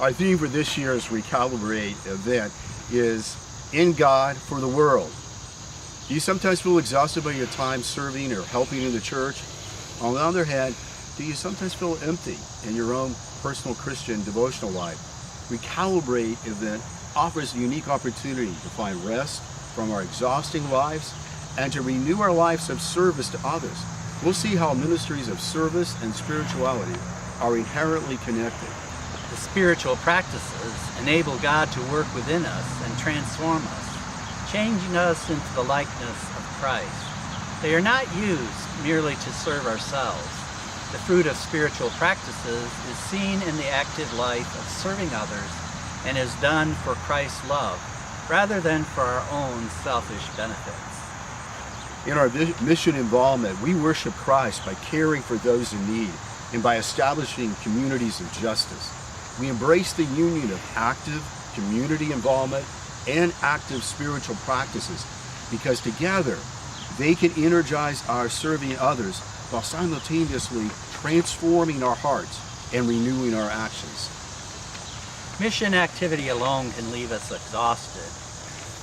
Our theme for this year's Recalibrate event is In God for the World. Do you sometimes feel exhausted by your time serving or helping in the church? On the other hand, do you sometimes feel empty in your own personal Christian devotional life? Recalibrate event offers a unique opportunity to find rest from our exhausting lives and to renew our lives of service to others. We'll see how ministries of service and spirituality are inherently connected. The spiritual practices enable God to work within us and transform us, changing us into the likeness of Christ. They are not used merely to serve ourselves. The fruit of spiritual practices is seen in the active life of serving others and is done for Christ's love rather than for our own selfish benefits. In our mission involvement, we worship Christ by caring for those in need and by establishing communities of justice. We embrace the union of active community involvement and active spiritual practices because together they can energize our serving others while simultaneously transforming our hearts and renewing our actions. Mission activity alone can leave us exhausted.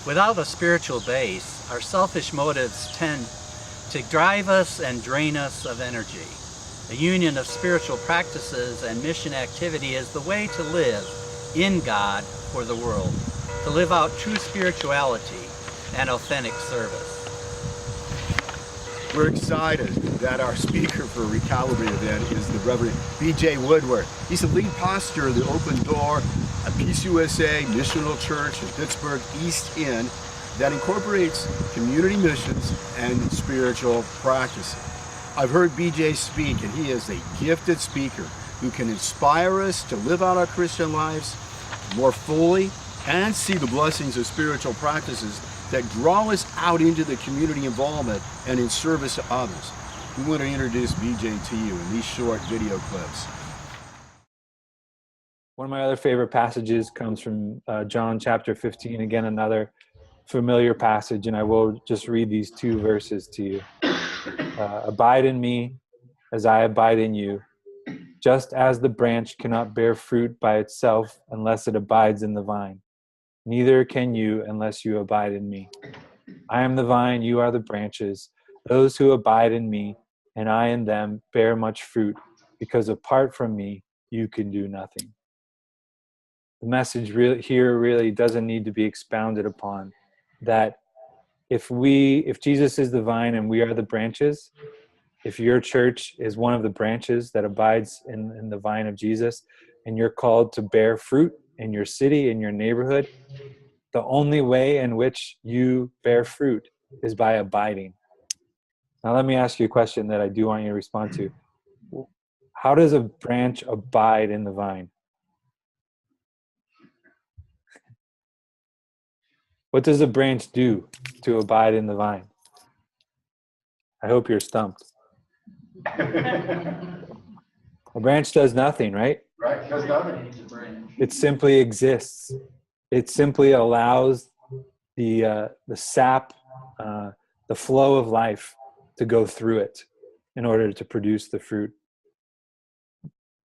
Without a spiritual base, our selfish motives tend to drive us and drain us of energy. The union of spiritual practices and mission activity is the way to live in God for the world, to live out true spirituality and authentic service. We're excited that our speaker for Recalibrate event is the Reverend B.J. Woodward. He's the lead pastor of the Open Door, a Peace USA missional church in Pittsburgh East End that incorporates community missions and spiritual practices. I've heard BJ speak, and he is a gifted speaker who can inspire us to live out our Christian lives more fully and see the blessings of spiritual practices that draw us out into the community involvement and in service to others. We want to introduce BJ to you in these short video clips. One of my other favorite passages comes from John chapter 15, again, another familiar passage, and I will just read these two verses to you. Abide in me as I abide in you, just as the branch cannot bear fruit by itself unless it abides in the vine. Neither can you unless you abide in me. I am the vine, you are the branches. Those who abide in me and I in them bear much fruit, because apart from me, you can do nothing. The message here really doesn't need to be expounded upon, that if Jesus is the vine and we are the branches, if your church is one of the branches that abides in the vine of Jesus, and you're called to bear fruit in your city, in your neighborhood, the only way in which you bear fruit is by abiding. Now let me ask you a question that I do want you to respond to. How does a branch abide in the vine? What does a branch do to abide in the vine? I hope you're stumped. A branch does nothing, right? Right, does nothing. It simply exists. It simply allows the sap, the flow of life to go through it in order to produce the fruit.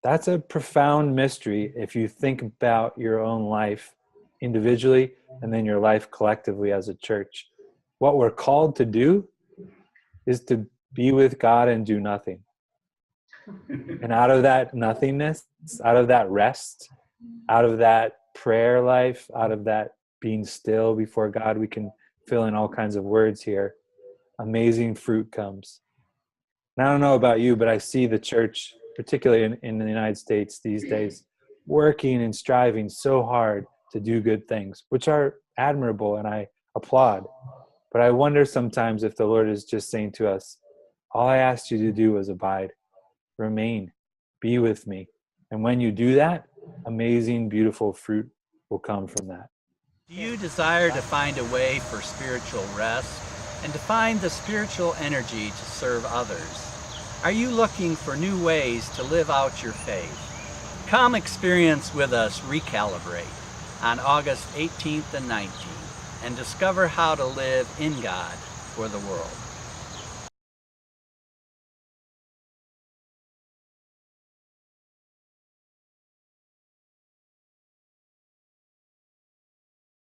That's a profound mystery if you think about your own life individually and then your life collectively as a church. What we're called to do is to be with God and do nothing. And out of that nothingness, out of that rest, out of that prayer life, out of that being still before God, we can fill in all kinds of words here. Amazing fruit comes. And I don't know about you, but I see the church, particularly in the United States these days, working and striving so hard to do good things, which are admirable and I applaud. But I wonder sometimes if the Lord is just saying to us, all I asked you to do was abide, remain, be with me. And when you do that, amazing, beautiful fruit will come from that. Do you desire to find a way for spiritual rest and to find the spiritual energy to serve others? Are you looking for new ways to live out your faith? Come experience with us Recalibrate on August 18th and 19th and discover how to live in God for the world.